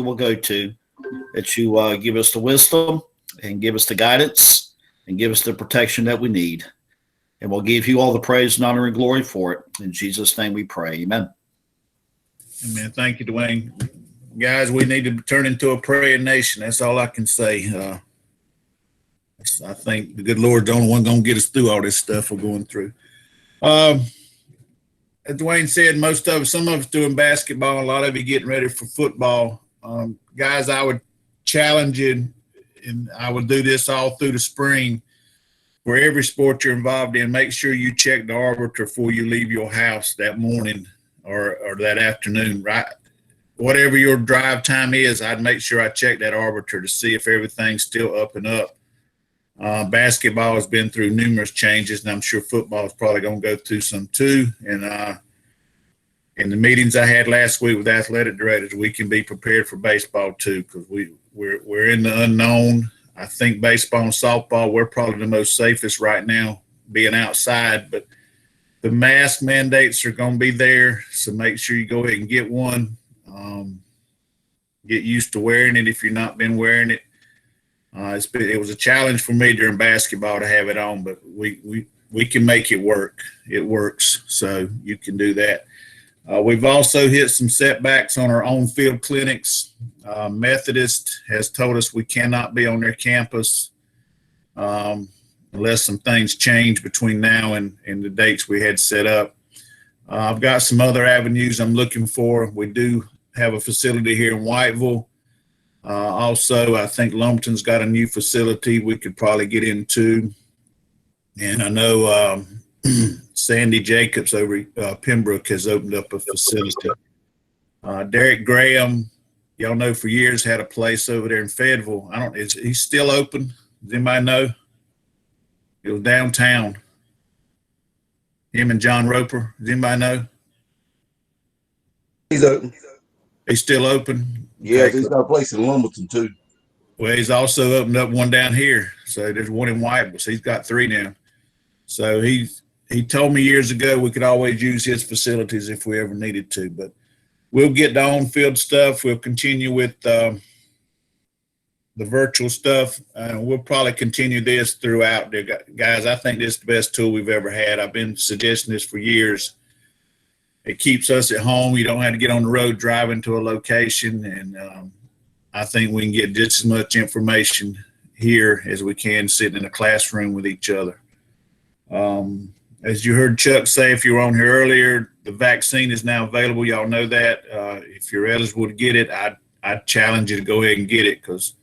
will go to, that you give us the wisdom and give us the guidance and give us the protection that we need. And we'll give you all the praise and honor and glory for it. In Jesus' name we pray. Amen. Amen. Thank you, Dwayne. Guys, we need to turn into a praying nation. That's all I can say. I think the good Lord's the only one going to get us through all this stuff we're going through. As Dwayne said, some of us doing basketball, a lot of you getting ready for football. Guys, I would challenge you, and I would do this all through the spring, for every sport you're involved in, make sure you check the arbiter before you leave your house that morning or that afternoon, right? Whatever your drive time is, I'd make sure I check that arbiter to see if everything's still up and up. Basketball has been through numerous changes, and I'm sure football is probably going to go through some too. And in the meetings I had last week with athletic directors, we can be prepared for baseball too, because we're in the unknown. I think baseball and softball, we're probably the most safest right now being outside, but the mask mandates are going to be there. So make sure you go ahead and get one. Get used to wearing it if you've not been wearing it. It was a challenge for me during basketball to have it on, but we can make it work. It works, so you can do that. We've also hit some setbacks on our own field clinics. Methodist has told us we cannot be on their campus unless some things change between now and the dates we had set up. I've got some other avenues I'm looking for. We do have a facility here in Whiteville. Also, I think Lumberton's got a new facility we could probably get into. And I know Sandy Jacobs over Pembroke has opened up a facility. Derek Graham, y'all know for years, had a place over there in Fayetteville. Is he still open? Does anybody know? It was downtown. Him and John Roper. Does anybody know? He's open. He's still open? Yeah, okay. He's got a place in Lumberton too. Well, he's also opened up one down here. So there's one in Whiteville. So he's got 3 now. So he told me years ago we could always use his facilities if we ever needed to. But we'll get the on-field stuff. We'll continue with the virtual stuff. We'll probably continue this throughout. Guys, I think this is the best tool we've ever had. I've been suggesting this for years. It keeps us at home. You don't have to get on the road driving to a location. And I think we can get just as much information here as we can sitting in a classroom with each other. As you heard Chuck say, if you were on here earlier, the vaccine is now available. Y'all know that. If you're eligible to get it, I'd challenge you to go ahead and get it, because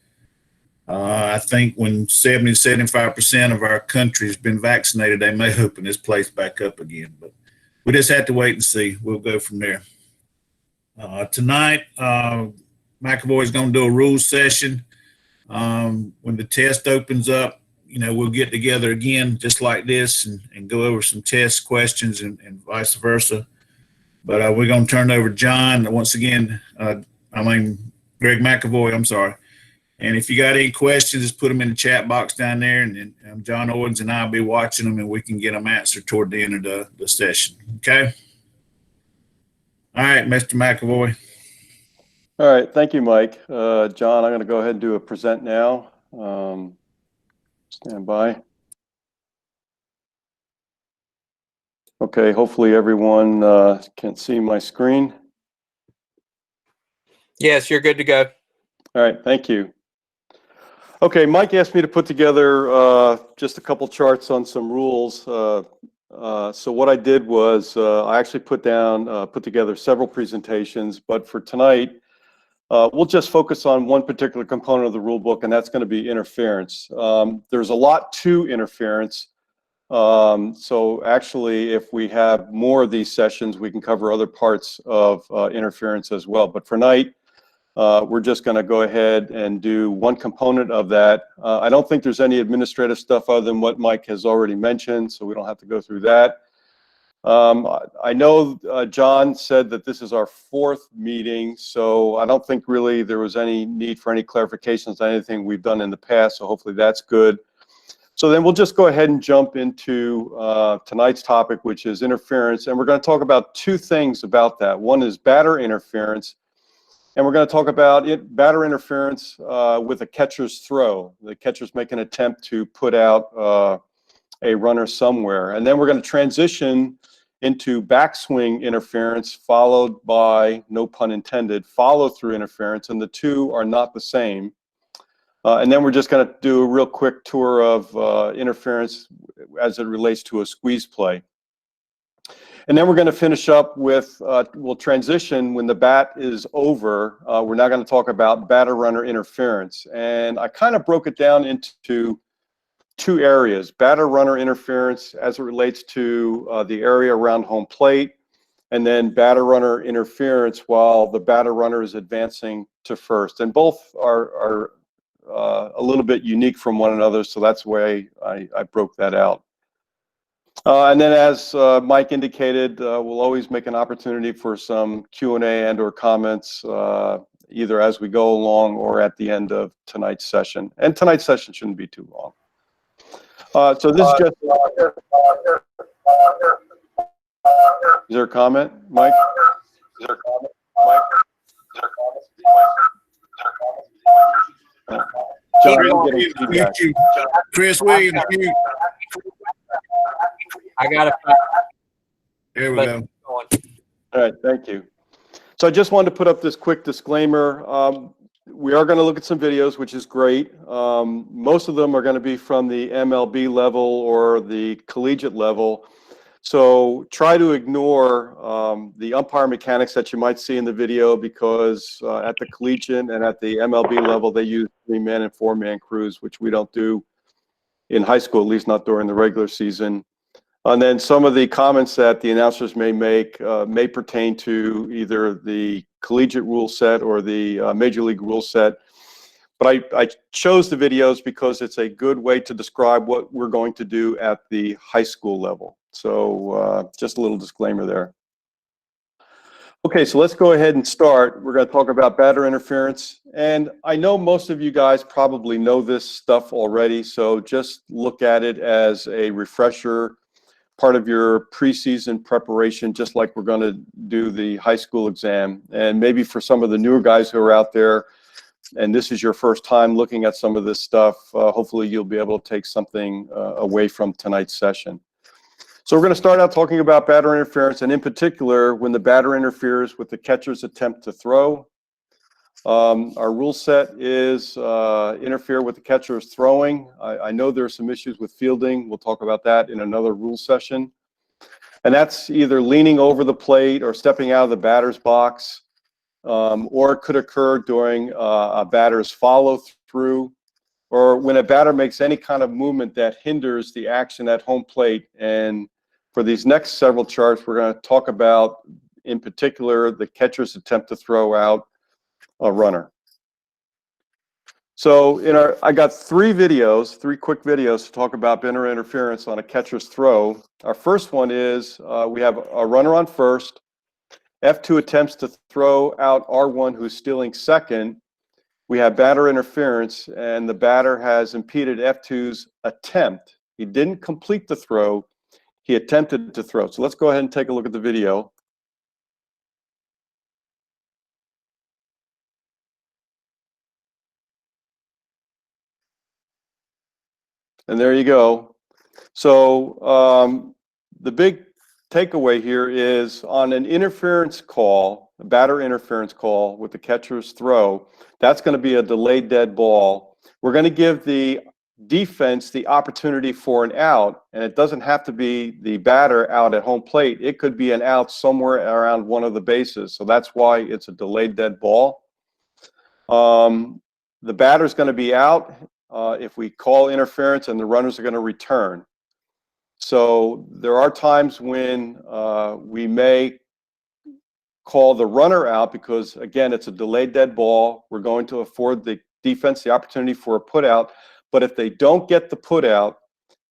I think when 70-75% of our country has been vaccinated, they may open this place back up again. But we just have to wait and see. We'll go from there. Tonight, McAvoy is going to do a rules session. When the test opens up, we'll get together again just like this and go over some test questions and vice versa. But we're going to turn it over to John once again. Greg McAvoy, I'm sorry. And if you got any questions, just put them in the chat box down there, and John Owens and I will be watching them, and we can get them answered toward the end of the session. Okay? All right, Mr. McAvoy. All right. Thank you, Mike. John, I'm going to go ahead and do a present now. Stand by. Okay, hopefully everyone can see my screen. Yes, you're good to go. All right, thank you. Okay, Mike asked me to put together just a couple charts on some rules. So what I did was I actually put together several presentations, but for tonight, we'll just focus on one particular component of the rule book, and that's going to be interference. There's a lot to interference. So actually, if we have more of these sessions, we can cover other parts of interference as well. But for tonight, we're just going to go ahead and do one component of that. I don't think there's any administrative stuff other than what Mike has already mentioned, so we don't have to go through that. I know John said that this is our 4th meeting, so I don't think really there was any need for any clarifications on anything we've done in the past, so hopefully that's good. So then we'll just go ahead and jump into tonight's topic, which is interference, and we're going to talk about 2 things about that. One is batter interference, And we're going to talk about batter interference with a catcher's throw. The catcher's making an attempt to put out a runner somewhere. And then we're going to transition into backswing interference, followed by, no pun intended, follow-through interference, and the two are not the same. And then we're just going to do a real quick tour of interference as it relates to a squeeze play. And then we're going to finish up with, we'll transition when the bat is over. We're now going to talk about batter-runner interference. And I kind of broke it down into two areas: batter-runner interference as it relates to the area around home plate, and then batter-runner interference while the batter-runner is advancing to first. And both are a little bit unique from one another, so that's the way I broke that out. And then, as Mike indicated, we'll always make an opportunity for some Q&A and or comments, either as we go along or at the end of tonight's session. And tonight's session shouldn't be too long. So this is just, is there a comment, Mike? Is there a comment, Mike? Is there a comment? John, I'm getting feedback. Chris Williams, mute. I got it. There we go. All right, thank you. So I just wanted to put up this quick disclaimer. We are going to look at some videos, which is great. Most of them are going to be from the MLB level or the collegiate level. So try to ignore the umpire mechanics that you might see in the video, because at the collegiate and at the MLB level, they use 3-man and 4-man crews, which we don't do in high school, at least not during the regular season. And then some of the comments that the announcers may make may pertain to either the collegiate rule set or the major league rule set. But I chose the videos because it's a good way to describe what we're going to do at the high school level. So just a little disclaimer there. Okay, so let's go ahead and start. We're going to talk about batter interference. And I know most of you guys probably know this stuff already, so just look at it as a refresher, part of your preseason preparation, just like we're going to do the high school exam. And maybe for some of the newer guys who are out there, and this is your first time looking at some of this stuff, hopefully you'll be able to take something away from tonight's session. So we're going to start out talking about batter interference, and in particular, when the batter interferes with the catcher's attempt to throw. Our rule set is interfere with the catcher's throwing. I know there are some issues with fielding. We'll talk about that in another rule session. And that's either leaning over the plate or stepping out of the batter's box, or it could occur during a batter's follow-through, or when a batter makes any kind of movement that hinders the action at home plate. And for these next several charts, we're going to talk about, in particular, the catcher's attempt to throw out a runner. So I got three quick videos to talk about batter interference on a catcher's throw. Our first one is we have a runner on first. F2 attempts to throw out R1, who's stealing second. We have batter interference, and the batter has impeded F2's attempt. He didn't complete the throw. He attempted to throw. So let's go ahead and take a look at the video. And there you go. So the big takeaway here is on an interference call, a batter interference call with the catcher's throw, that's going to be a delayed dead ball. We're going to give the defense the opportunity for an out, and it doesn't have to be the batter out at home plate. It could be an out somewhere around one of the bases. So that's why it's a delayed dead ball. The batter's going to be out if we call interference, and the runners are going to return. So there are times when we may call the runner out because, again, it's a delayed dead ball. We're going to afford the defense the opportunity for a put out. But if they don't get the put out,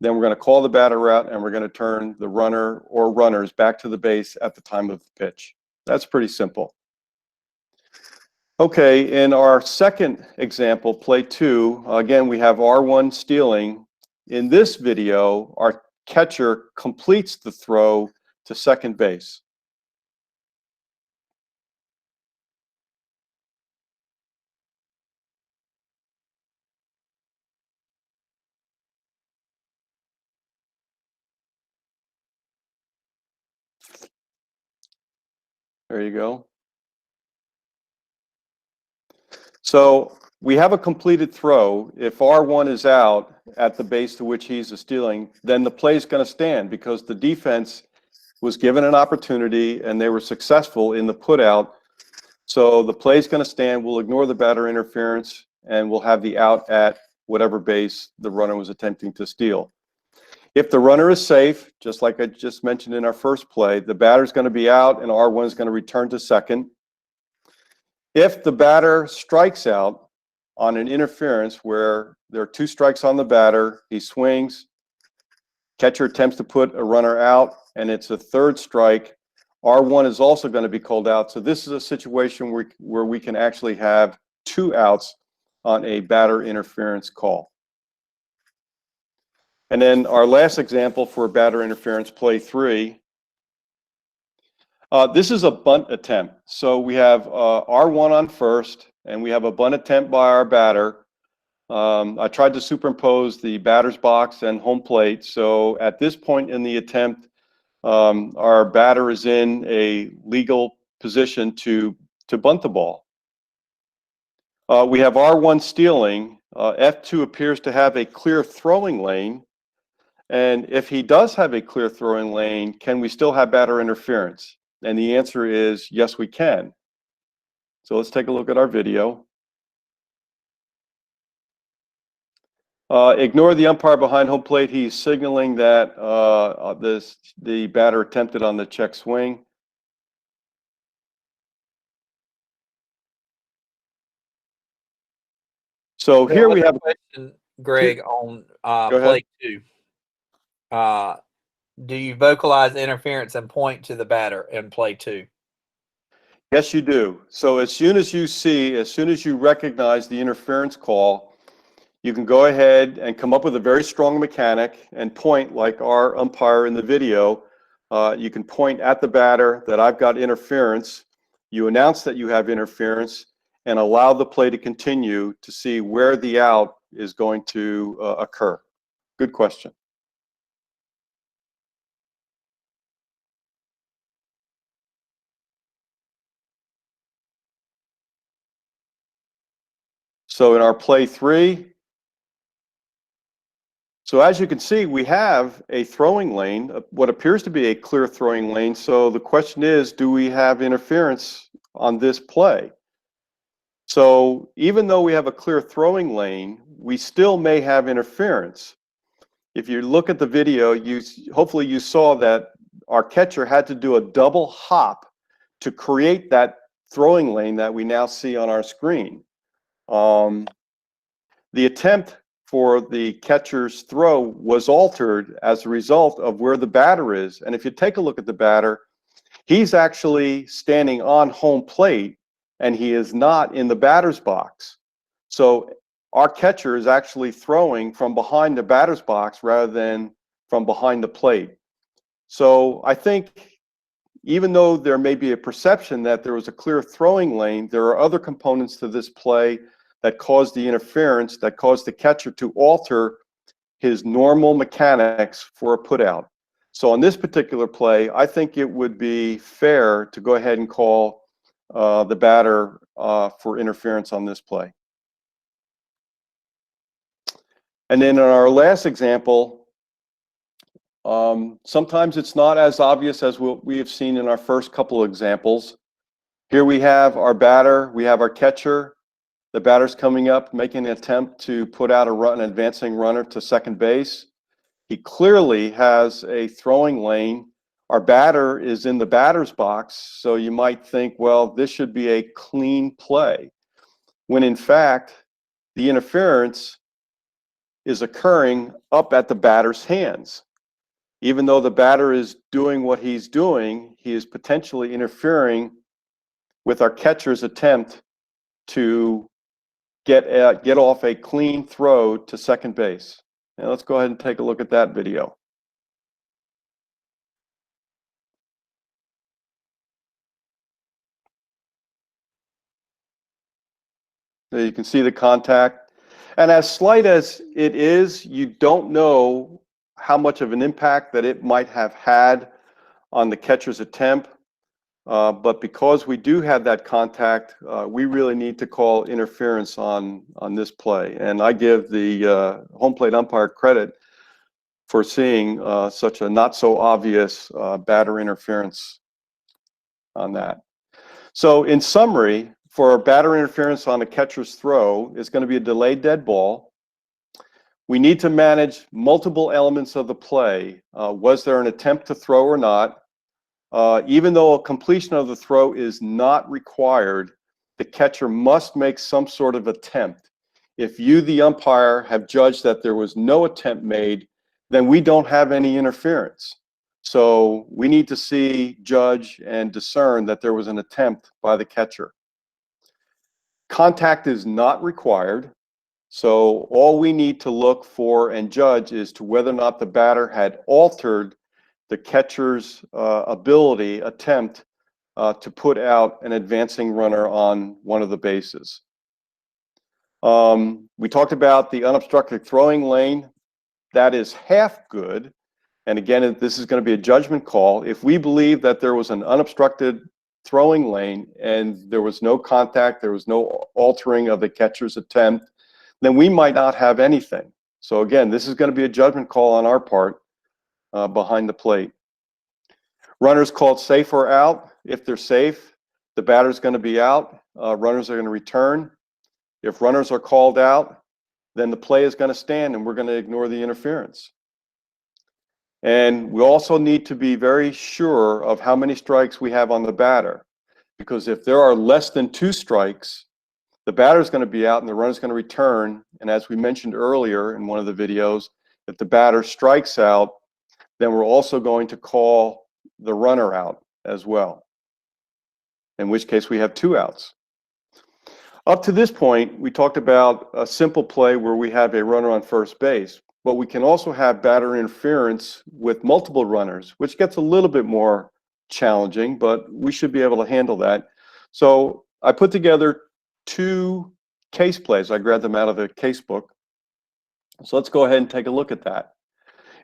then we're going to call the batter out, and we're going to turn the runner or runners back to the base at the time of the pitch. That's pretty simple. Okay, in our second example, play 2, again, we have R1 stealing. In this video, our catcher completes the throw to second base. There you go. So we have a completed throw. If R1 is out at the base to which he's stealing, then the play is going to stand because the defense was given an opportunity and they were successful in the put out. So the play is going to stand. We'll ignore the batter interference and we'll have the out at whatever base the runner was attempting to steal. If the runner is safe, just like I just mentioned in our first play, the batter's going to be out and R1 is going to return to second. If the batter strikes out on an interference where there are 2 strikes on the batter, he swings, catcher attempts to put a runner out, and it's a 3rd strike, R1 is also going to be called out. So this is a situation where we can actually have 2 outs on a batter interference call. And then our last example for batter interference, play 3. This is a bunt attempt. So we have R1 on first, and we have a bunt attempt by our batter. I tried to superimpose the batter's box and home plate. So at this point in the attempt, our batter is in a legal position to bunt the ball. We have R1 stealing. F2 appears to have a clear throwing lane. And if he does have a clear throwing lane, can we still have batter interference? And the answer is yes, we can. So let's take a look at our video. Ignore the umpire behind home plate. He's signaling that the batter attempted on the check swing. So here we have a question, Greg, on play 2. Do you vocalize interference and point to the batter in play 2? Yes, you do. So as soon as you recognize the interference call, you can go ahead and come up with a very strong mechanic and point like our umpire in the video. You can point at the batter that I've got interference. You announce that you have interference and allow the play to continue to see where the out is going to occur. Good question. So in our play 3, so as you can see, we have a throwing lane, what appears to be a clear throwing lane. So the question is, do we have interference on this play? So even though we have a clear throwing lane, we still may have interference. If you look at the video, hopefully you saw that our catcher had to do a double hop to create that throwing lane that we now see on our screen. The attempt for the catcher's throw was altered as a result of where the batter is. And if you take a look at the batter, he's actually standing on home plate and he is not in the batter's box. So our catcher is actually throwing from behind the batter's box rather than from behind the plate. So I think even though there may be a perception that there was a clear throwing lane, there are other components to this play that caused the interference, that caused the catcher to alter his normal mechanics for a putout. So on this particular play, I think it would be fair to go ahead and call the batter for interference on this play. And then in our last example, sometimes it's not as obvious as what we have seen in our first couple of examples. Here we have our batter, we have our catcher. The batter's coming up, making an attempt to put out an advancing runner to second base. He clearly has a throwing lane. Our batter is in the batter's box, so you might think, well, this should be a clean play. When in fact, the interference is occurring up at the batter's hands. Even though the batter is doing what he's doing, he is potentially interfering with our catcher's attempt to get off a clean throw to second base. Now let's go ahead and take a look at that video. There you can see the contact. And as slight as it is, you don't know how much of an impact that it might have had on the catcher's attempt. But because we do have that contact, we really need to call interference on this play. And I give the home plate umpire credit for seeing such a not so obvious batter interference on that. So in summary, for batter interference on a catcher's throw, it's going to be a delayed dead ball. We need to manage multiple elements of the play. Was there an attempt to throw or not? Even though a completion of the throw is not required, the catcher must make some sort of attempt. If you, the umpire, have judged that there was no attempt made, then we don't have any interference. So we need to see, judge, and discern that there was an attempt by the catcher. Contact is not required. So all we need to look for and judge is to whether or not the batter had altered the catcher's attempt to put out an advancing runner on one of the bases. We talked about the unobstructed throwing lane. That is half good. And again, this is going to be a judgment call. If we believe that there was an unobstructed throwing lane and there was no contact, there was no altering of the catcher's attempt, then we might not have anything. So again, this is going to be a judgment call on our part behind the plate. Runners called safe or out. If they're safe, the batter's going to be out. Runners are going to return. If runners are called out, then the play is going to stand and we're going to ignore the interference. And we also need to be very sure of how many strikes we have on the batter, because if there are less than 2 strikes, the batter is going to be out and the runner is going to return. And as we mentioned earlier in one of the videos, if the batter strikes out, then we're also going to call the runner out as well, in which case we have 2 outs. Up to this point, we talked about a simple play where we have a runner on first base, but we can also have batter interference with multiple runners, which gets a little bit more challenging, but we should be able to handle that. So I put together 2 case plays. I grabbed them out of the case book. So let's go ahead and take a look at that.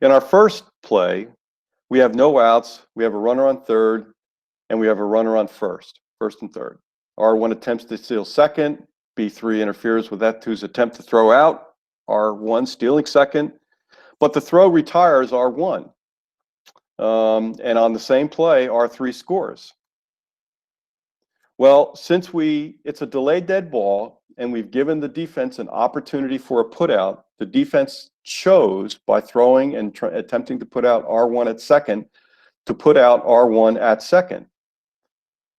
In our first play, we have no outs, we have a runner on third, and we have a runner on first and third. R1 attempts to steal second, B3 interferes with F2's attempt to throw out, R1 stealing second, but the throw retires R1. And on the same play, R3 scores. Well, since it's a delayed dead ball and we've given the defense an opportunity for a putout, the defense chose by throwing and attempting to put out R1 at second to put out R1 at second.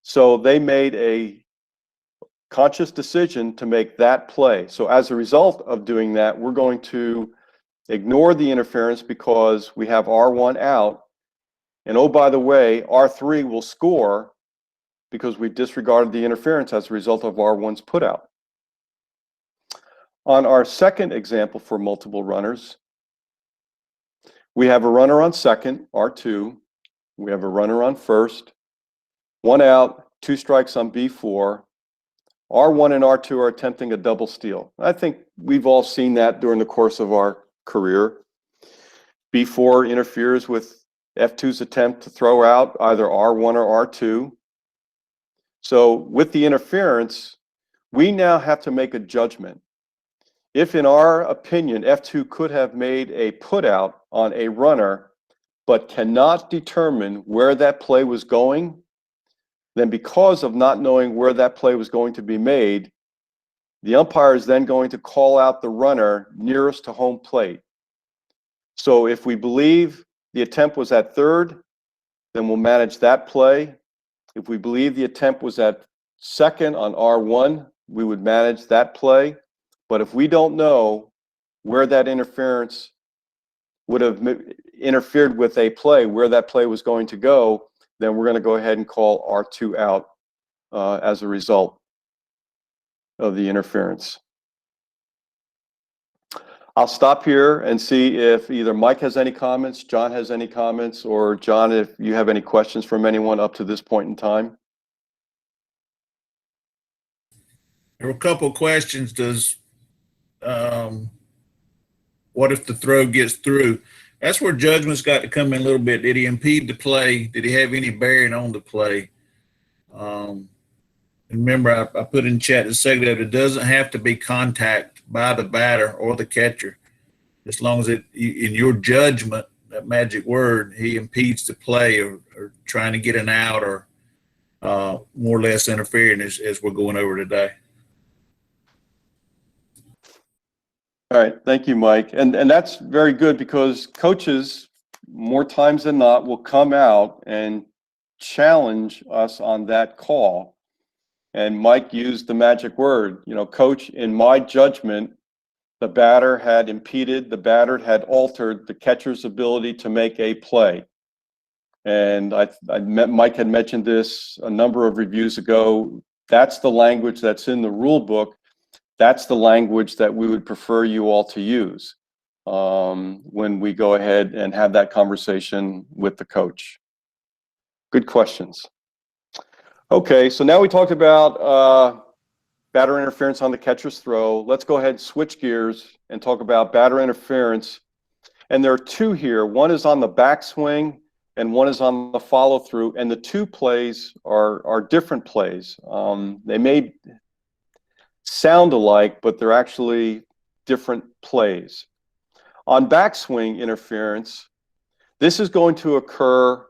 So they made a conscious decision to make that play. So as a result of doing that, we're going to ignore the interference because we have R1 out. And oh, by the way, R3 will score because we've disregarded the interference as a result of R1's putout. On our second example for multiple runners, we have a runner on second, R2. We have a runner on first, 1 out, 2 strikes on B4. R1 and R2 are attempting a double steal. I think we've all seen that during the course of our career. B4 interferes with F2's attempt to throw out either R1 or R2. So with the interference, we now have to make a judgment. If in our opinion, F2 could have made a putout on a runner, but cannot determine where that play was going, then because of not knowing where that play was going to be made, the umpire is then going to call out the runner nearest to home plate. So if we believe the attempt was at third, then we'll manage that play. If we believe the attempt was at second on R1, we would manage that play. But if we don't know where that interference would have interfered with a play, where that play was going to go, then we're going to go ahead and call R2 out as a result of the interference. I'll stop here and see if either Mike has any comments, John has any comments, or John, if you have any questions from anyone up to this point in time. There were a couple of questions. What if the throw gets through? That's where judgment's got to come in a little bit. Did he impede the play? Did he have any bearing on the play? Remember, I put in chat a second that it doesn't have to be contact by the batter or the catcher, as long as in your judgment, that magic word, he impedes the play or trying to get an out or more or less interfering as we're going over today. All right, thank you, Mike. And that's very good, because coaches, more times than not, will come out and challenge us on that call. And Mike used the magic word, coach, in my judgment, the batter had impeded, the batter had altered the catcher's ability to make a play. And Mike had mentioned this a number of reviews ago. That's the language that's in the rule book. That's the language that we would prefer you all to use when we go ahead and have that conversation with the coach. Good questions. Okay, so now we talked about batter interference on the catcher's throw. Let's go ahead and switch gears and talk about batter interference. And there are two here. One is on the backswing and one is on the follow through. And the two plays are different plays. They may sound alike, but they're actually different plays. On backswing interference, this is going to occur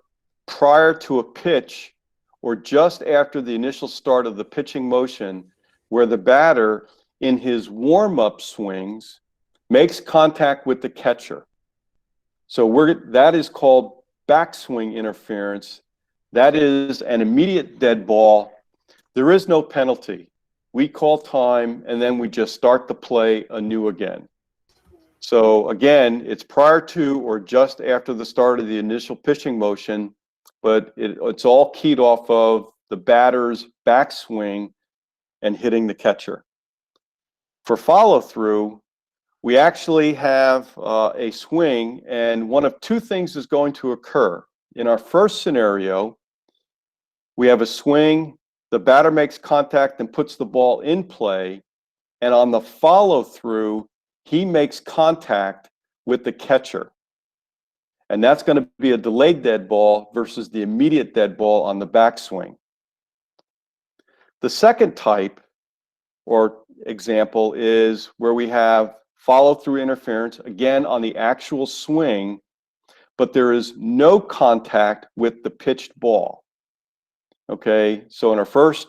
prior to a pitch or just after the initial start of the pitching motion, where the batter in his warm-up swings makes contact with the catcher. So that is called backswing interference. That is an immediate dead ball. There is no penalty. We call time and then we just start the play anew again. So again, it's prior to or just after the start of the initial pitching motion, but it's all keyed off of the batter's backswing and hitting the catcher. For follow through, we actually have a swing, and one of two things is going to occur. In our first scenario, we have a swing, the batter makes contact and puts the ball in play, and on the follow through, he makes contact with the catcher. And that's going to be a delayed dead ball versus the immediate dead ball on the backswing. The second type or example is where we have follow through interference, again on the actual swing, but there is no contact with the pitched ball. Okay, so in our first,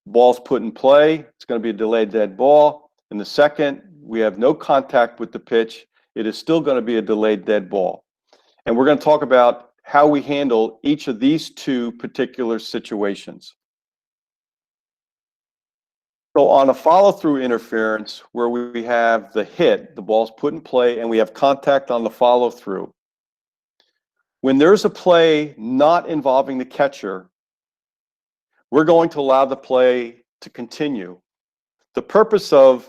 ball's put in play, it's going to be a delayed dead ball. In the second, we have no contact with the pitch, it is still going to be a delayed dead ball. And we're going to talk about how we handle each of these two particular situations. So on a follow-through interference, where we have the hit, the ball's put in play, and we have contact on the follow-through. When there's a play not involving the catcher, we're going to allow the play to continue. The purpose of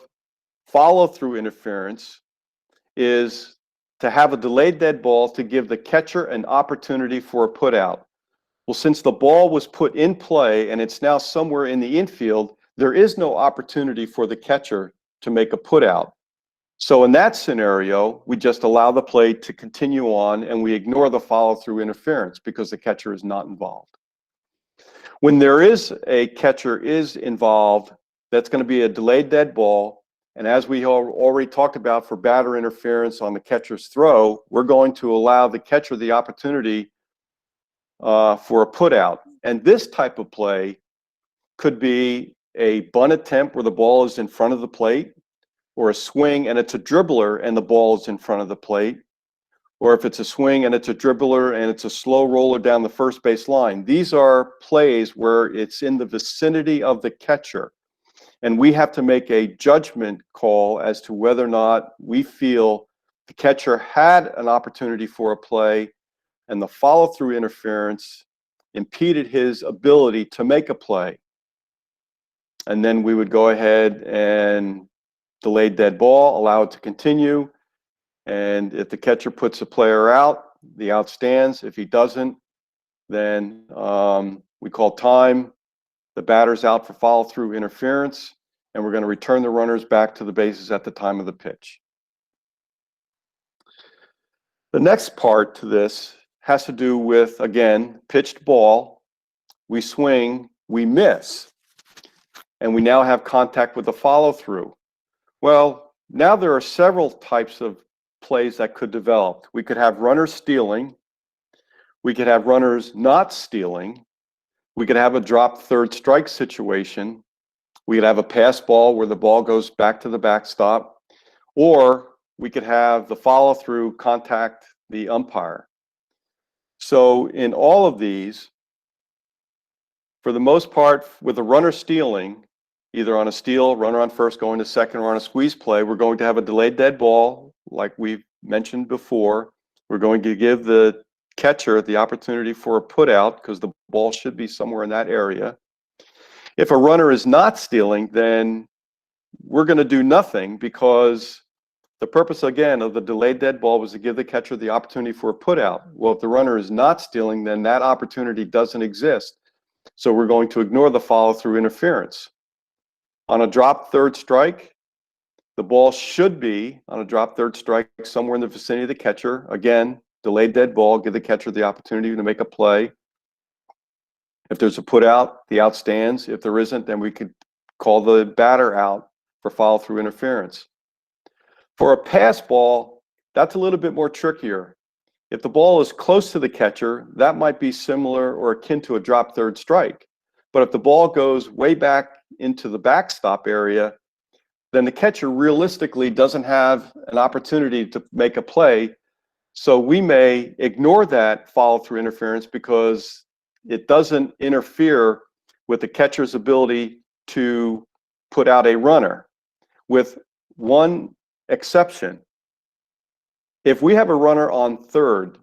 follow-through interference is to have a delayed dead ball to give the catcher an opportunity for a put out. Well, since the ball was put in play and it's now somewhere in the infield, there is no opportunity for the catcher to make a put out. So in that scenario, we just allow the play to continue on and we ignore the follow-through interference because the catcher is not involved. When there is a catcher is involved, that's going to be a delayed dead ball. And as we already talked about for batter interference on the catcher's throw, we're going to allow the catcher the opportunity for a put out. And this type of play could be a bunt attempt where the ball is in front of the plate, or a swing and it's a dribbler and the ball is in front of the plate, or if it's a swing and it's a dribbler and it's a slow roller down the first base line. These are plays where it's in the vicinity of the catcher. And we have to make a judgment call as to whether or not we feel the catcher had an opportunity for a play and the follow-through interference impeded his ability to make a play. And then we would go ahead and delay dead ball, allow it to continue. And if the catcher puts a player out, the out stands. If he doesn't, then we call time. The batter's out for follow-through interference, and we're going to return the runners back to the bases at the time of the pitch. The next part to this has to do with, again, pitched ball. we swing, we miss, and we now have contact with the follow through. Well, now there are several types of plays that could develop. We could have runners stealing. We could have runners not stealing. We could have a drop third strike situation. We could have a pass ball where the ball goes back to the backstop, or we could have the follow through contact the umpire. So in all of these, for the most part, with a runner stealing, either on a steal, runner on first going to second, or on a squeeze play, we're going to have a delayed dead ball, like we've mentioned before. We're going to give the catcher the opportunity for a put out because the ball should be somewhere in that area. If a runner is not stealing, then we're going to do nothing because the purpose, again, of the delayed dead ball was to give the catcher the opportunity for a put out. Well, if the runner is not stealing, then that opportunity doesn't exist. So we're going to ignore the follow through interference. On a drop third strike, the ball should be on a drop third strike somewhere in the vicinity of the catcher. Again, delayed dead ball, give the catcher the opportunity to make a play. If there's a put out, the out stands. If there isn't, then we could call the batter out for follow through interference. For a pass ball, that's a little bit more trickier. If the ball is close to the catcher, that might be similar or akin to a drop third strike. But if the ball goes way back into the backstop area, then the catcher realistically doesn't have an opportunity to make a play. So we may ignore that follow through interference because it doesn't interfere with the catcher's ability to put out a runner, with one exception. If we have a runner on third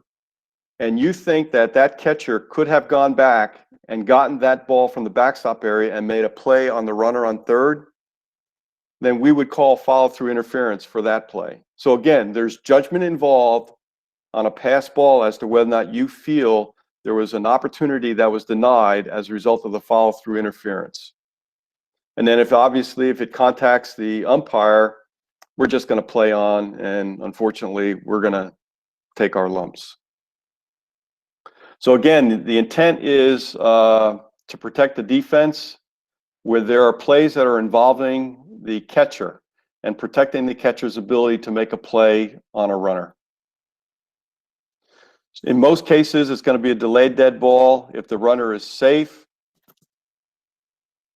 and you think that that catcher could have gone back and gotten that ball from the backstop area and made a play on the runner on third, then we would call follow through interference for that play. So again, there's judgment involved on a pass ball as to whether or not you feel there was an opportunity that was denied as a result of the follow through interference. And then if it contacts the umpire, we're just going to play on, and unfortunately, we're going to take our lumps. So again, the intent is to protect the defense where there are plays that are involving the catcher and protecting the catcher's ability to make a play on a runner. In most cases, it's going to be a delayed dead ball. If the runner is safe,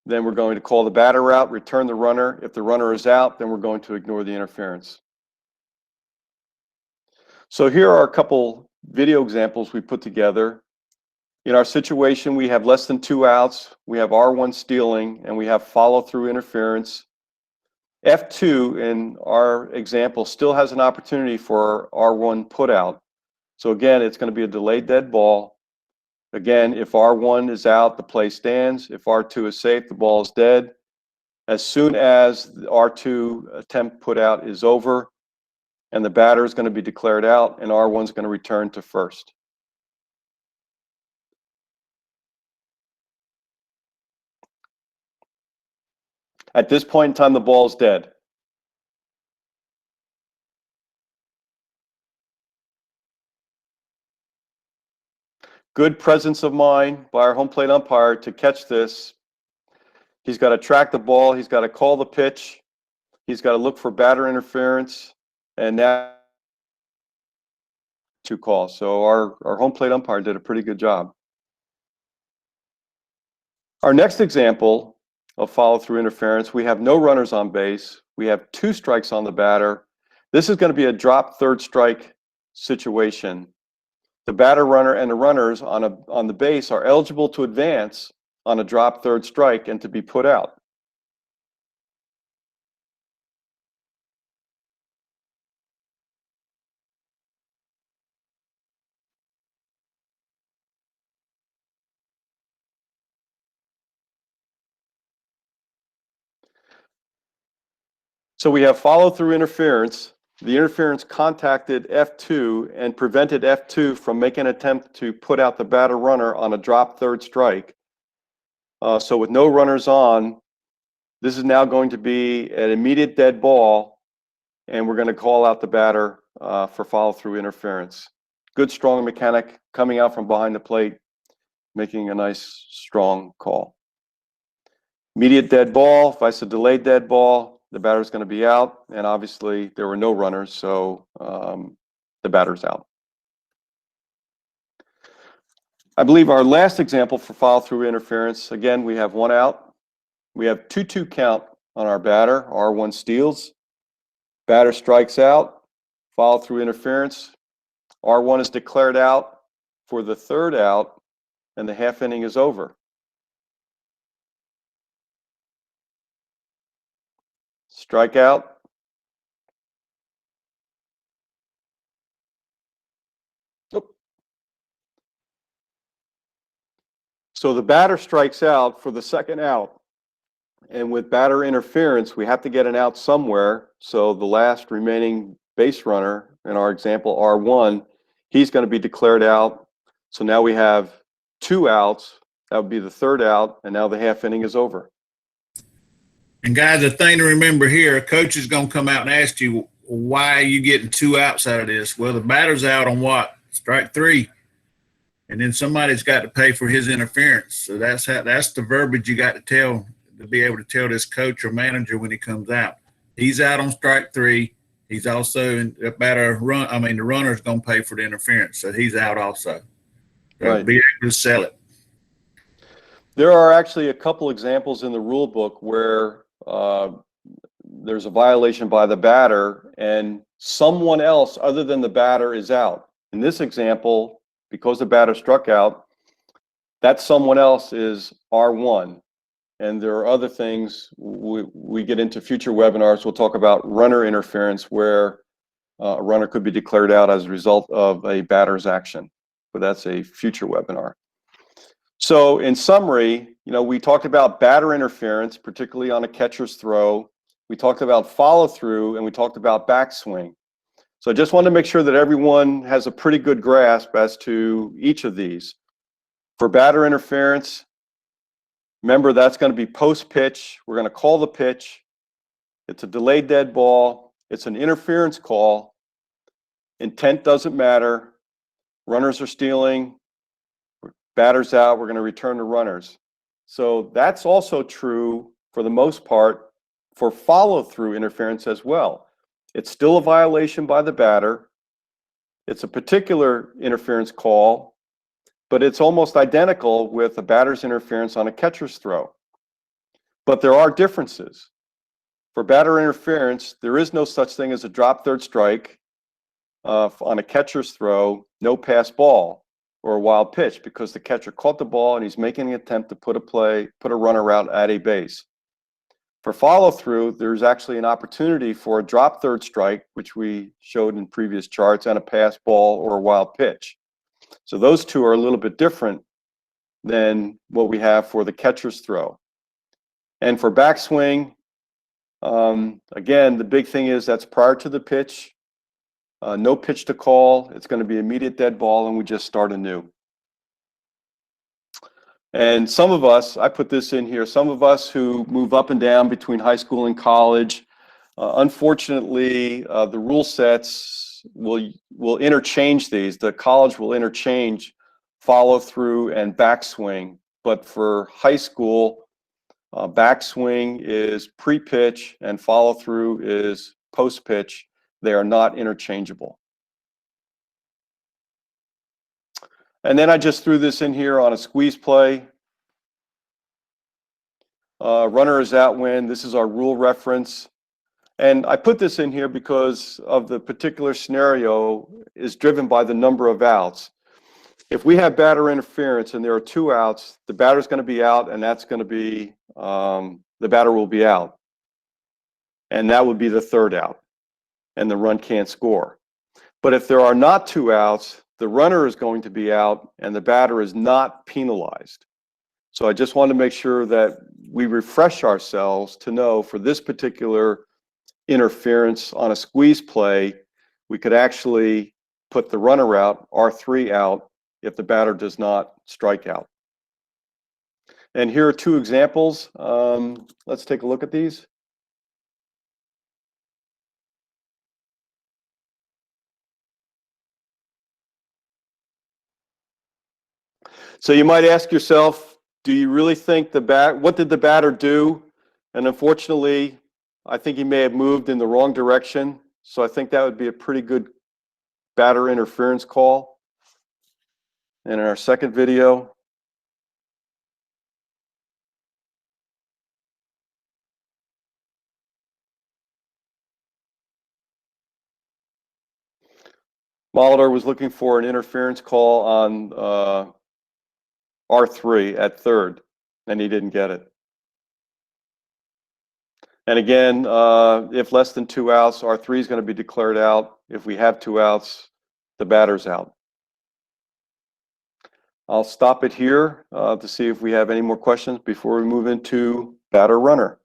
then we're going to call the batter out, return the runner. If the runner is out, then we're going to ignore the interference. So here are a couple video examples we put together. In our situation, we have less than 2 outs, we have R1 stealing, and we have follow-through interference. F2 in our example still has an opportunity for R1 put out. So again, it's going to be a delayed dead ball. Again, if R1 is out, the play stands. If R2 is safe, the ball is dead. As soon as the R2 attempt put out is over and the batter is going to be declared out, and R1 is going to return to first. At this point in time, the ball is dead. Good presence of mind by our home plate umpire to catch this. He's got to track the ball. He's got to call the pitch. He's got to look for batter interference. And now 2 calls. So our home plate umpire did a pretty good job. Our next example of follow-through interference, we have no runners on base. We have 2 strikes on the batter. This is going to be a drop third strike situation. The batter, runner, and the runners on the base are eligible to advance on a drop third strike and to be put out. So we have follow-through interference. The interference contacted F2 and prevented F2 from making an attempt to put out the batter runner on a drop third strike. So with no runners on, this is now going to be an immediate dead ball, and we're going to call out the batter for follow-through interference. Good, strong mechanic coming out from behind the plate, making a nice, strong call. Immediate dead ball, if I said delayed dead ball, the batter's going to be out. And obviously, there were no runners, so the batter's out. I believe our last example for follow-through interference, again, we have one out. We have 2-2 count on our batter. R1 steals. Batter strikes out. Follow-through interference. R1 is declared out for the third out, and the half inning is over. Strikeout. So the batter strikes out for the second out. And with batter interference, we have to get an out somewhere. So the last remaining base runner, in our example, R1, he's going to be declared out. So now we have 2 outs. That would be the third out. And now the half inning is over. And guys, the thing to remember here, a coach is going to come out and ask you, why are you getting 2 outs out of this? Well, the batter's out on what? Strike 3. And then somebody's got to pay for his interference. So that's the verbiage you got to tell, to be able to tell this coach or manager when he comes out. He's out on strike 3. He's also in the the runner's going to pay for the interference. So he's out also. So Right. be able to sell it. There are actually a couple examples in the rule book where there's a violation by the batter and someone else other than the batter is out. In this example, because the batter struck out, that someone else is R1. And there are other things we get into future webinars. We'll talk about runner interference where a runner could be declared out as a result of a batter's action. But that's a future webinar. So in summary, we talked about batter interference, particularly on a catcher's throw. We talked about follow through and we talked about backswing. So I just want to make sure that everyone has a pretty good grasp as to each of these. For batter interference, remember that's going to be post-pitch. We're going to call the pitch. It's a delayed dead ball. It's an interference call. Intent doesn't matter. Runners are stealing. Batter's out. We're going to return to runners. So that's also true for the most part for follow-through interference as well. It's still a violation by the batter. It's a particular interference call, but it's almost identical with a batter's interference on a catcher's throw. But there are differences. For batter interference, there is no such thing as a drop third strike on a catcher's throw, no pass ball or a wild pitch because the catcher caught the ball and he's making an attempt to put a runner out at a base. For follow through, there's actually an opportunity for a drop third strike, which we showed in previous charts, and a pass ball or a wild pitch. So those two are a little bit different than what we have for the catcher's throw. And for backswing, again, the big thing is that's prior to the pitch, no pitch to call. It's going to be immediate dead ball, and we just start anew. And some of us, I put this in here, some of us who move up and down between high school and college, unfortunately, the rule sets will interchange these. The college will interchange follow through and backswing. But for high school, backswing is pre-pitch and follow through is post-pitch. They are not interchangeable. And then I just threw this in here on a squeeze play. Runner is out when, this is our rule reference. And I put this in here because of the particular scenario is driven by the number of outs. If we have batter interference and there are 2 outs, the batter's going to be out and that's going to be, the batter will be out. And that would be the third out. And the run can't score. But if there are not 2 outs, the runner is going to be out and the batter is not penalized. So I just want to make sure that we refresh ourselves to know for this particular interference on a squeeze play, we could actually put the runner out, R3 out, if the batter does not strike out. And here are 2 examples. Let's take a look at these. So you might ask yourself, do you really think what did the batter do? And unfortunately, I think he may have moved in the wrong direction. So I think that would be a pretty good batter interference call. And in our second video, Molitor was looking for an interference call on R3 at third, and he didn't get it. And again, if less than 2 outs, R3 is going to be declared out. If we have 2 outs, the batter's out. I'll stop it here to see if we have any more questions before we move into batter runner.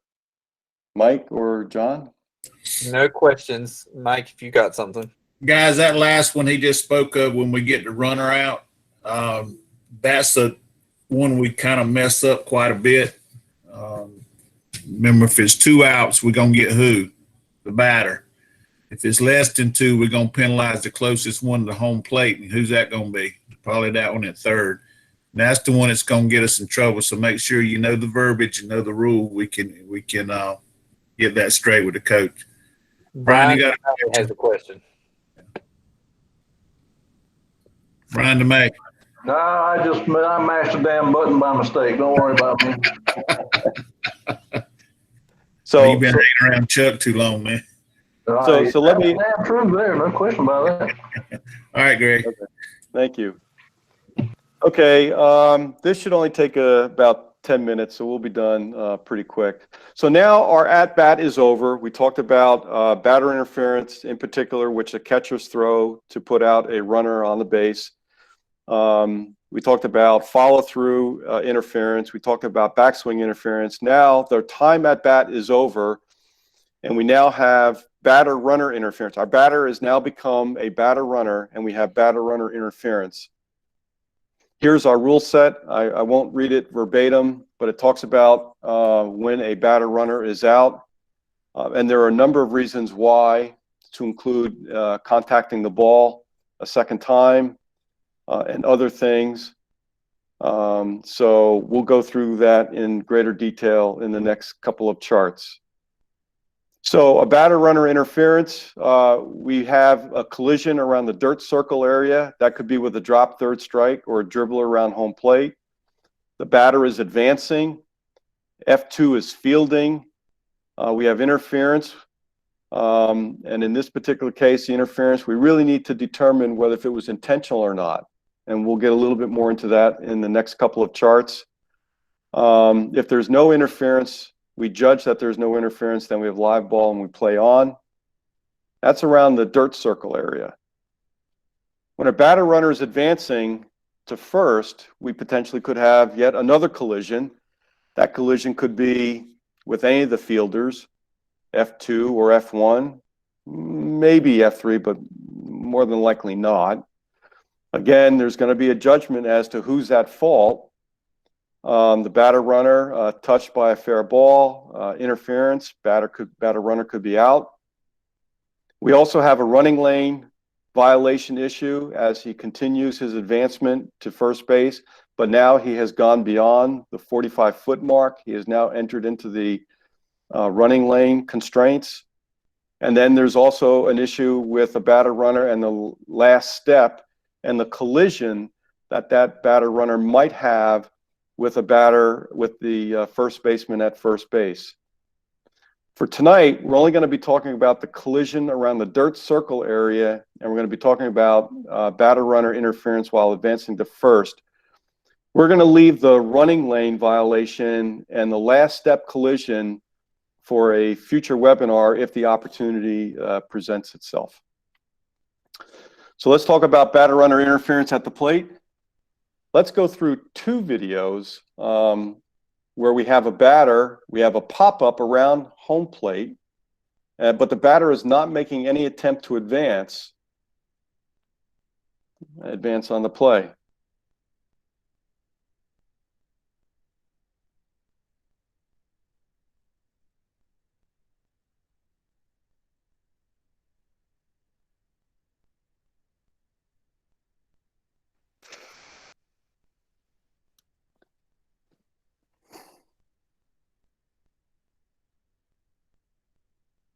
Mike or John? No questions. Mike, if you got something. Guys, that last one he just spoke of when we get the runner out, that's the one we kind of mess up quite a bit. Remember, if it's 2 outs, we're going to get who? The batter. If it's less than 2, we're going to penalize the closest one to the home plate. And who's that going to be? Probably that one at third. And that's the one that's going to get us in trouble. So make sure you know the verbiage and know the rule. We can get that straight with the coach. Brian, you got has a question. Brian DeMay. No, I mashed the damn button by mistake. Don't worry about me. So You've been hanging around Chuck too long, man. So let me. Damn true there. No question about that. All right, Greg. Okay. Thank you. Okay, this should only take about 10 minutes, so we'll be done pretty quick. So now our at-bat is over. We talked about batter interference in particular, which the catchers throw to put out a runner on the base. We talked about follow-through interference. We talked about backswing interference. Now their time at bat is over, and we now have batter-runner interference. Our batter has now become a batter-runner, and we have batter-runner interference. Here's our rule set. I won't read it verbatim, but it talks about when a batter-runner is out. And there are a number of reasons why, to include contacting the ball a second time, and other things. So we'll go through that in greater detail in the next couple of charts. So a batter-runner interference, we have a collision around the dirt circle area. That could be with a drop third strike or a dribbler around home plate. The batter is advancing. F2 is fielding. We have interference. And in this particular case, the interference, we really need to determine whether if it was intentional or not. And we'll get a little bit more into that in the next couple of charts. If there's no interference, we judge that there's no interference, then we have live ball and we play on. That's around the dirt circle area. When a batter runner is advancing to first, we potentially could have yet another collision. That collision could be with any of the fielders, F2 or F1, maybe F3, but more than likely not. Again, there's going to be a judgment as to who's at fault. The batter runner touched by a fair ball, interference, batter runner could be out. We also have a running lane violation issue as he continues his advancement to first base, but now he has gone beyond the 45-foot mark. He has now entered into the running lane constraints. And then there's also an issue with a batter runner and the last step and the collision that batter runner might have with the first baseman at first base. For tonight, we're only going to be talking about the collision around the dirt circle area, and we're going to be talking about batter runner interference while advancing to first. We're going to leave the running lane violation and the last step collision for a future webinar if the opportunity presents itself. So let's talk about batter runner interference at the plate. Let's go through 2 videos where we have a batter, we have a pop-up around home plate, but the batter is not making any attempt to advance on the play.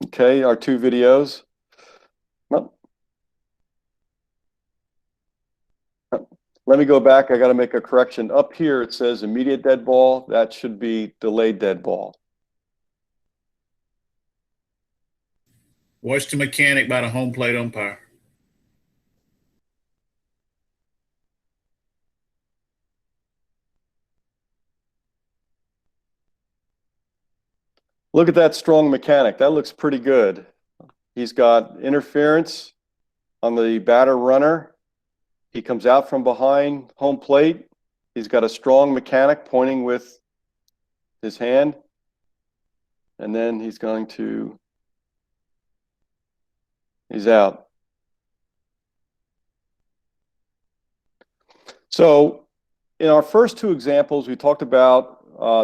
Okay, our two videos. Oh. Let me go back. I got to make a correction. Up here it says immediate dead ball. That should be delayed dead ball. Watch the mechanic by the home plate umpire. Look at that strong mechanic. That looks pretty good. He's got interference on the batter runner. He comes out from behind home plate. He's got a strong mechanic pointing with his hand. And then he's going to, he's out. So in our first two examples, we talked about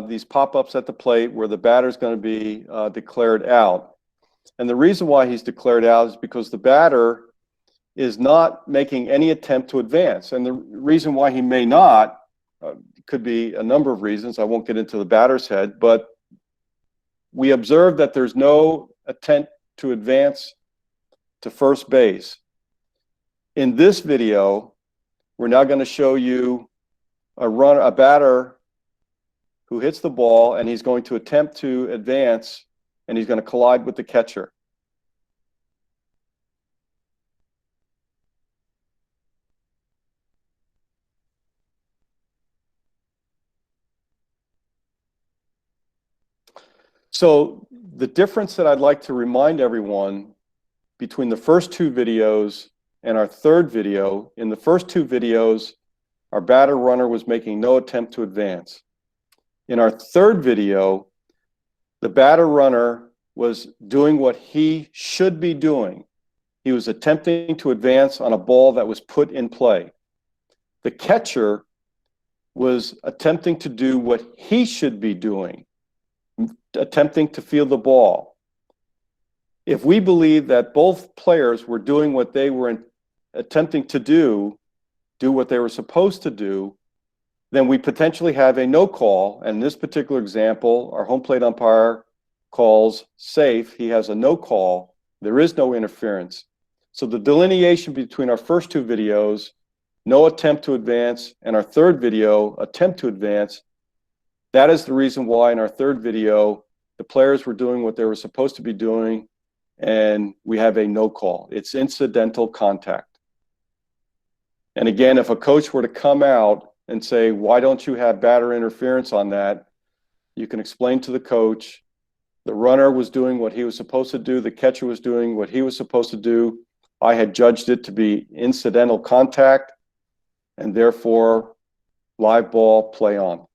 these pop-ups at the plate where the batter is going to be declared out. And the reason why he's declared out is because the batter is not making any attempt to advance. And the reason why he may not could be a number of reasons. I won't get into the batter's head, but we observed that there's no attempt to advance to first base. In this video, we're now going to show you a batter who hits the ball, and he's going to attempt to advance, and he's going to collide with the catcher. So the difference that I'd like to remind everyone between the first two videos and our third video, in the first two videos, our batter runner was making no attempt to advance. In our third video, the batter runner was doing what he should be doing. He was attempting to advance on a ball that was put in play. The catcher was attempting to do what he should be doing, attempting to field the ball. If we believe that both players were doing what they were attempting to do what they were supposed to do, then we potentially have a no call. And in this particular example, our home plate umpire calls safe. He has a no call. There is no interference. So the delineation between our first two videos, no attempt to advance, and our third video, attempt to advance, that is the reason why in our third video, the players were doing what they were supposed to be doing, and we have a no call. It's incidental contact. And again, if a coach were to come out and say, why don't you have batter interference on that? You can explain to the coach, the runner was doing what he was supposed to do, the catcher was doing what he was supposed to do. I had judged it to be incidental contact, and therefore, live ball, play on.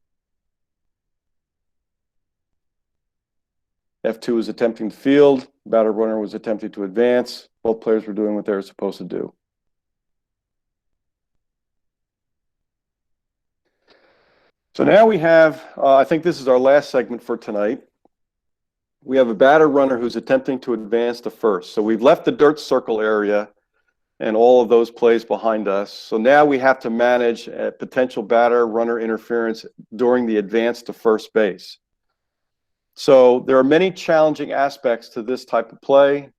F2 was attempting to field, batter runner was attempting to advance. Both players were doing what they were supposed to do. So now we have, I think this is our last segment for tonight. We have a batter runner who's attempting to advance to first. So we've left the dirt circle area and all of those plays behind us. So now we have to manage a potential batter runner interference during the advance to first base. So there are many challenging aspects to this type of play.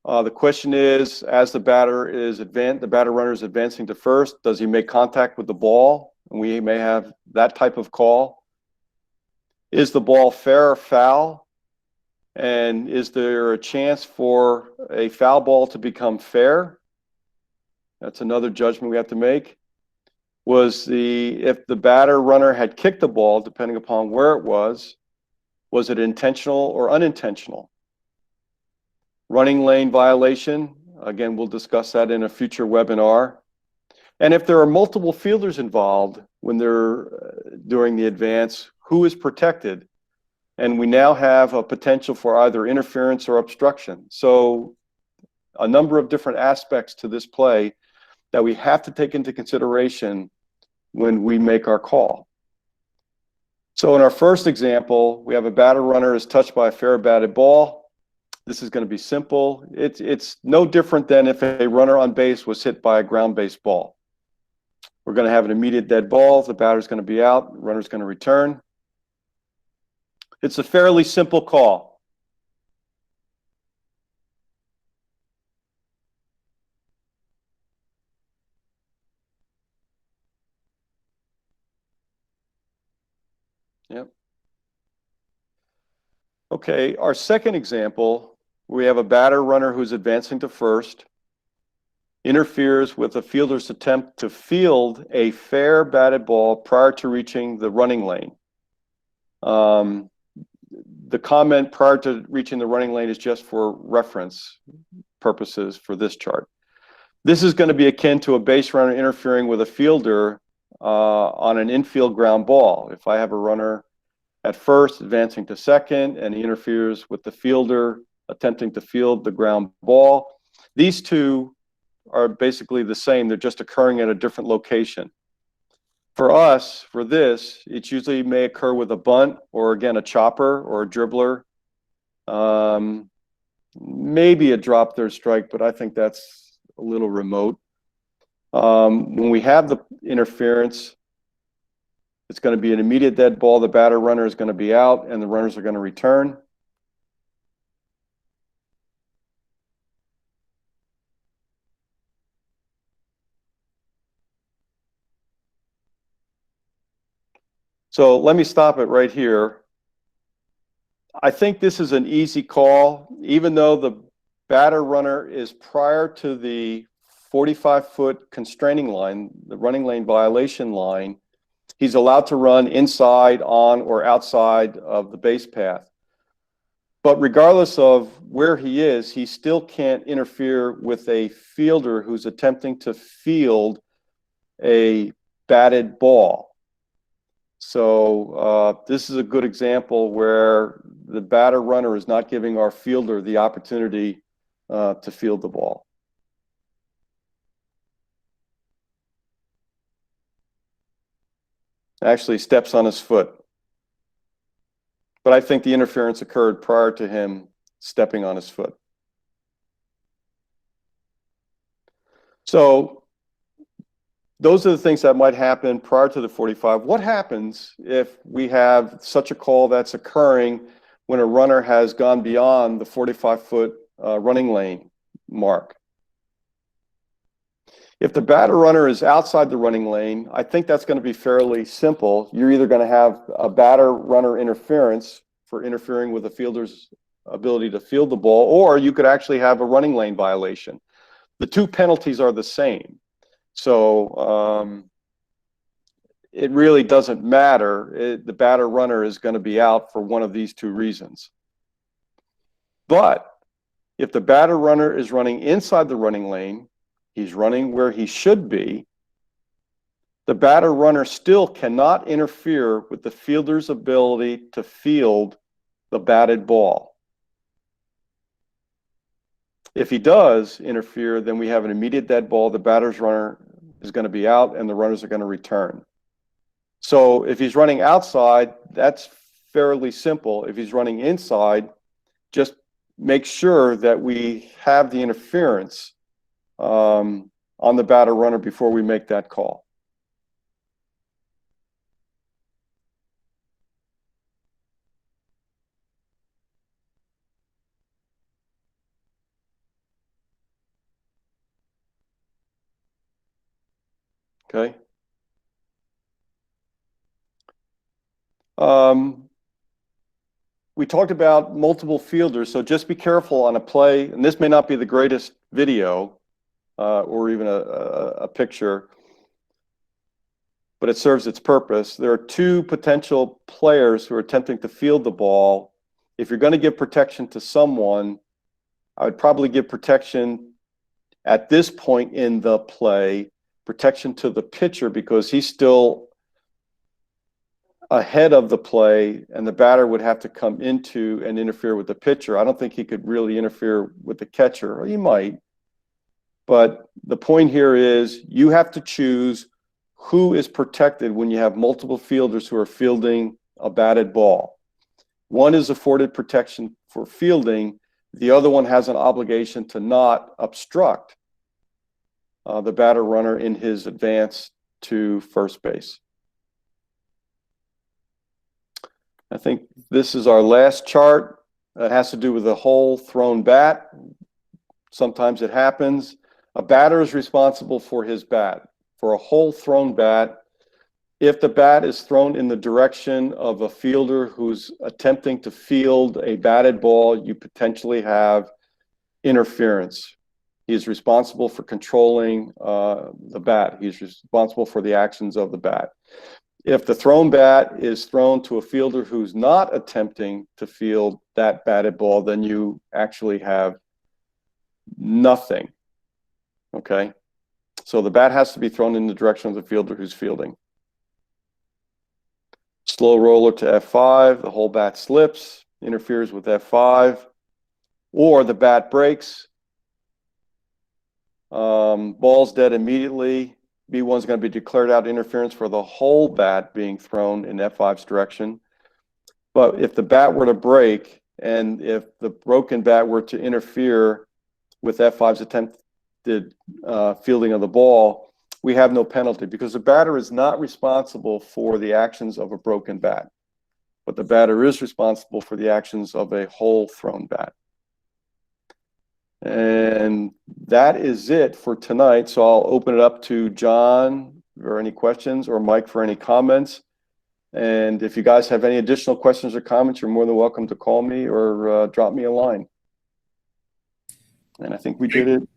The question is, as the batter runner is advancing to first, does he make contact with the ball? And we may have that type of call. Is the ball fair or foul? And is there a chance for a foul ball to become fair? That's another judgment we have to make. If the batter runner had kicked the ball, depending upon where it was it intentional or unintentional? Running lane violation, again, we'll discuss that in a future webinar. And if there are multiple fielders involved when they're during the advance, who is protected? And we now have a potential for either interference or obstruction. So a number of different aspects to this play that we have to take into consideration when we make our call. So in our first example, we have a batter runner is touched by a fair batted ball. This is going to be simple. It's no different than if a runner on base was hit by a ground base ball. We're going to have an immediate dead ball. The batter's going to be out. The runner's going to return. It's a fairly simple call. Yep. Okay, our second example, we have a batter runner who's advancing to first, interferes with a fielder's attempt to field a fair batted ball prior to reaching the running lane. The comment prior to reaching the running lane is just for reference purposes for this chart. This is going to be akin to a base runner interfering with a fielder on an infield ground ball. If I have a runner at first advancing to second and he interferes with the fielder attempting to field the ground ball, these two are basically the same. They're just occurring at a different location. For us, for this, it usually may occur with a bunt or, again, a chopper or a dribbler. Maybe a drop third strike, but I think that's a little remote. When we have the interference, it's going to be an immediate dead ball. The batter runner is going to be out, and the runners are going to return. So let me stop it right here. I think this is an easy call, even though the batter runner is prior to the 45-foot constraining line, the running lane violation line. He's allowed to run inside, on, or outside of the base path. But regardless of where he is, he still can't interfere with a fielder who's attempting to field a batted ball. So this is a good example where the batter runner is not giving our fielder the opportunity to field the ball. Actually steps on his foot. But I think the interference occurred prior to him stepping on his foot. So those are the things that might happen prior to the 45. What happens if we have such a call that's occurring when a runner has gone beyond the 45-foot running lane mark? If the batter runner is outside the running lane, I think that's going to be fairly simple. You're either going to have a batter runner interference for interfering with the fielder's ability to field the ball, or you could actually have a running lane violation. The two penalties are the same. So it really doesn't matter. The batter runner is going to be out for one of these two reasons. But if the batter runner is running inside the running lane, he's running where he should be, the batter runner still cannot interfere with the fielder's ability to field the batted ball. If he does interfere, then we have an immediate dead ball. The batter's runner is going to be out and the runners are going to return. So if he's running outside, that's fairly simple. If he's running inside, just make sure that we have the interference on the batter runner before we make that call. Okay. We talked about multiple fielders, so just be careful on a play, and this may not be the greatest video or even a picture, but it serves its purpose. There are two potential players who are attempting to field the ball. If you're going to give protection to someone, I would probably give protection at this point in the play, protection to the pitcher, because he's still ahead of the play and the batter would have to come into and interfere with the pitcher. I don't think he could really interfere with the catcher, or he might. But the point here is you have to choose who is protected when you have multiple fielders who are fielding a batted ball. One is afforded protection for fielding. The other one has an obligation to not obstruct the batter runner in his advance to first base. I think this is our last chart. It has to do with a hole thrown bat. Sometimes it happens. A batter is responsible for his bat. For a hole thrown bat, If the bat is thrown in the direction of a fielder who's attempting to field a batted ball, you potentially have interference. He is responsible for controlling the bat. He's responsible for the actions of the bat. If the thrown bat is thrown to a fielder who's not attempting to field that batted ball, then you actually have nothing. Okay? So the bat has to be thrown in the direction of the fielder who's fielding. Slow roller to F5, the whole bat slips, interferes with F5, or the bat breaks, ball's dead immediately. B1 is going to be declared out interference for the whole bat being thrown in F5's direction. But if the bat were to break and if the broken bat were to interfere with F5's attempted fielding of the ball, we have no penalty because the batter is not responsible for the actions of a broken bat. But the batter is responsible for the actions of a whole thrown bat. And that is it for tonight. So I'll open it up to John for any questions or Mike for any comments. And if you guys have any additional questions or comments, you're more than welcome to call me or drop me a line. And I think we did it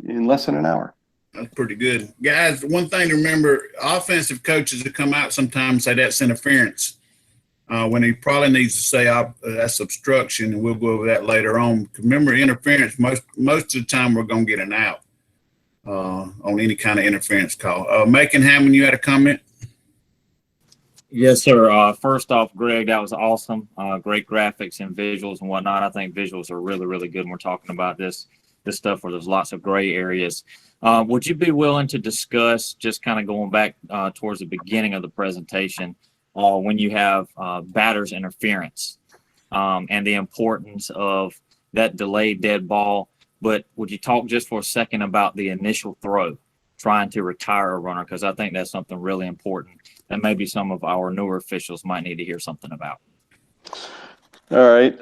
in less than an hour. That's pretty good. Guys, one thing to remember, offensive coaches that come out sometimes say that's interference. When he probably needs to say that's obstruction, and we'll go over that later on. Remember, interference, most of the time we're going to get an out on any kind of interference call. Macon Hammond, you had a comment? Yes, sir. First off, Greg, that was awesome. Great graphics and visuals and whatnot. I think visuals are really, really good when we're talking about this stuff where there's lots of gray areas. Would you be willing to discuss, just kind of going back towards the beginning of the presentation, when you have batter's interference and the importance of that delayed dead ball? But would you talk just for a second about the initial throw, trying to retire a runner? Because I think that's something really important that maybe some of our newer officials might need to hear something about. All right.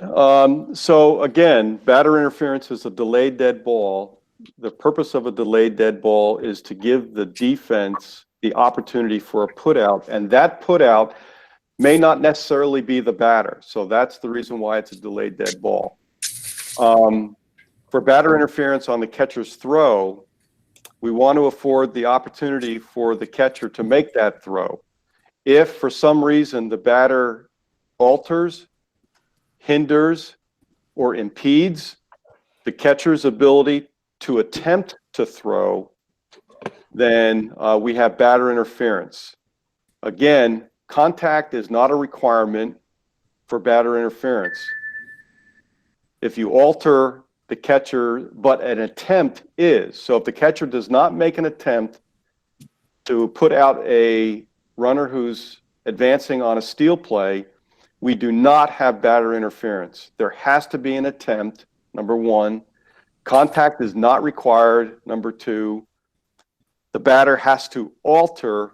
So again, batter interference is a delayed dead ball. The purpose of a delayed dead ball is to give the defense the opportunity for a put out, and that put out may not necessarily be the batter. So that's the reason why it's a delayed dead ball. For batter interference on the catcher's throw, we want to afford the opportunity for the catcher to make that throw. If for some reason the batter alters, hinders, or impedes the catcher's ability to attempt to throw, then we have batter interference. Again, contact is not a requirement for batter interference. If you alter the catcher, but an attempt is. So if the catcher does not make an attempt to put out a runner who's advancing on a steal play, we do not have batter interference. There has to be an attempt, number one. Contact is not required, number two. The batter has to alter,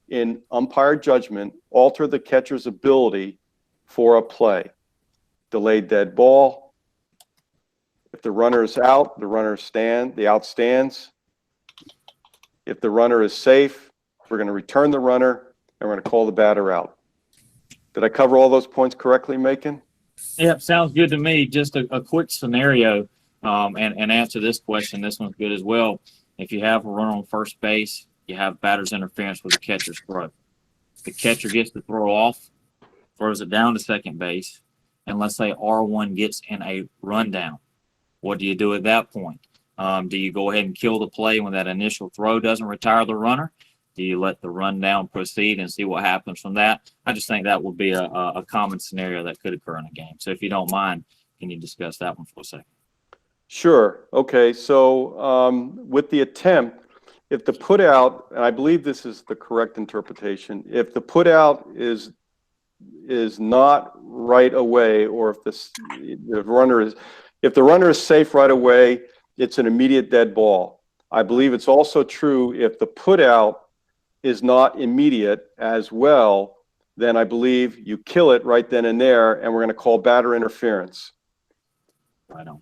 in umpire judgment, alter the catcher's ability for a play. Delayed dead ball. If the runner is out, the out stands. If the runner is safe, we're going to return the runner and we're going to call the batter out. Did I cover all those points correctly, Macon? Yep, sounds good to me. Just a quick scenario and answer this question. This one's good as well. If you have a runner on first base, you have batter's interference with the catcher's throw. The catcher gets the throw off, throws it down to second base, and let's say R1 gets in a rundown. What do you do at that point? Do you go ahead and kill the play when that initial throw doesn't retire the runner? Do you let the rundown proceed and see what happens from that? I just think that would be a common scenario that could occur in a game. So if you don't mind, can you discuss that one for a second? Sure. Okay. So with the attempt, if the put out, and I believe this is the correct interpretation, if the put out is not right away, or if the runner is safe right away, it's an immediate dead ball. I believe it's also true if the put out is not immediate as well, then I believe you kill it right then and there, and we're going to call batter interference. Right on.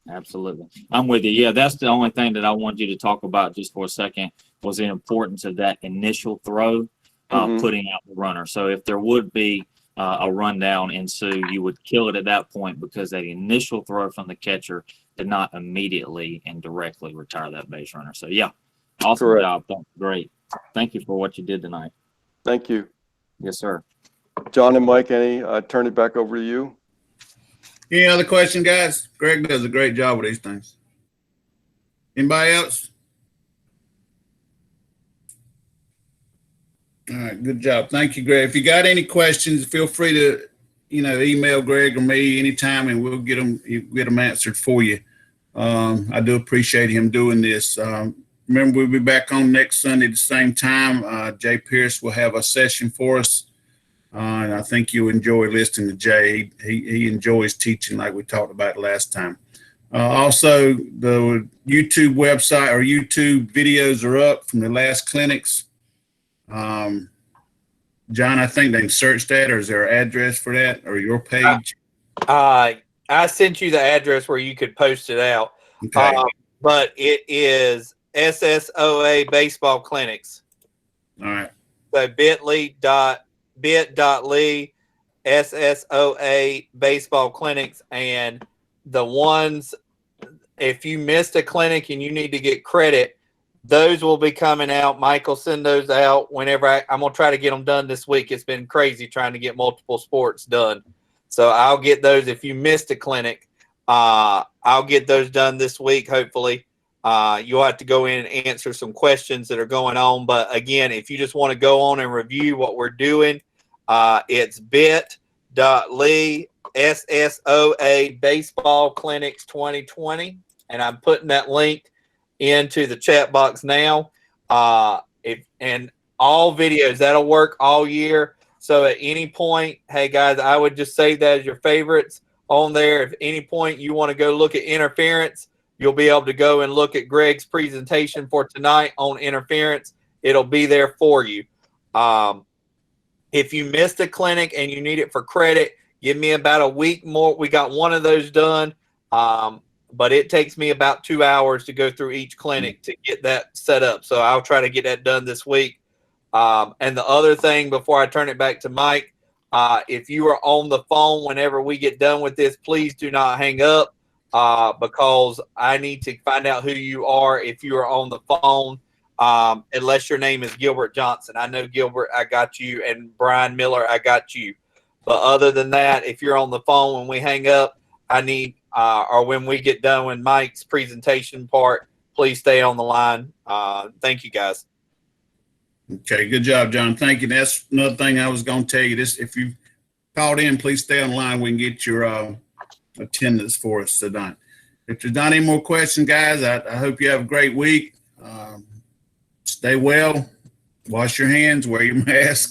Absolutely. I'm with you. Yeah, that's the only thing that I wanted you to talk about just for a second. was the importance of that initial throw, Mhm. putting out the runner. So if there would be a rundown ensue, you would kill it at that point because that initial throw from the catcher did not immediately and directly retire that base runner. So yeah, awesome Correct. job. That's great. Thank you for what you did tonight. Thank you. Yes, sir. John and Mike, I turn it back over to you. Any other question, guys? Greg does a great job with these things. Anybody else? All right, good job. Thank you, Greg. If you got any questions, feel free to, email Greg or me anytime, and we'll get them answered for you. I do appreciate him doing this. Remember, we'll be back on next Sunday at the same time. Jay Pierce will have a session for us. And I think you'll enjoy listening to Jay. He enjoys teaching like we talked about last time. Also, the YouTube website or YouTube videos are up from the last clinics. John, I think they can search that, or is there an address for that, or your page? I sent you the address where you could post it out. Okay. But it is SSOA Baseball Clinics. All right. So bit.ly SSOA Baseball Clinics, and the ones, if you missed a clinic and you need to get credit, those will be coming out. Mike will send those out whenever I'm going to try to get them done this week. It's been crazy trying to get multiple sports done. So I'll get those. If you missed a clinic, I'll get those done this week, hopefully. You'll have to go in and answer some questions that are going on. But again, if you just want to go on and review what we're doing, it's bit.ly SSOA Baseball Clinics 2020. And I'm putting that link into the chat box now. And all videos, that'll work all year. So at any point, hey guys, I would just save that as your favorites on there. If at any point you want to go look at interference, you'll be able to go and look at Greg's presentation for tonight on interference. It'll be there for you. If you missed a clinic and you need it for credit, give me about a week more. We got one of those done. But it takes me about 2 hours to go through each clinic to get that set up. So I'll try to get that done this week. And the other thing before I turn it back to Mike, if you are on the phone whenever we get done with this, please do not hang up because I need to find out who you are if you are on the phone, unless your name is Gilbert Johnson. I know Gilbert, I got you, and Brian Miller, I got you. But other than that, if you're on the phone when we hang up, I need or when we get done with Mike's presentation part, please stay on the line. Thank you, guys. Okay, good job, John. Thank you. That's another thing I was going to tell you. This, if you called in, please stay on the line. We can get your attendance for us tonight. If there's not any more questions, guys, I hope you have a great week. Stay well. Wash your hands. Wear your mask.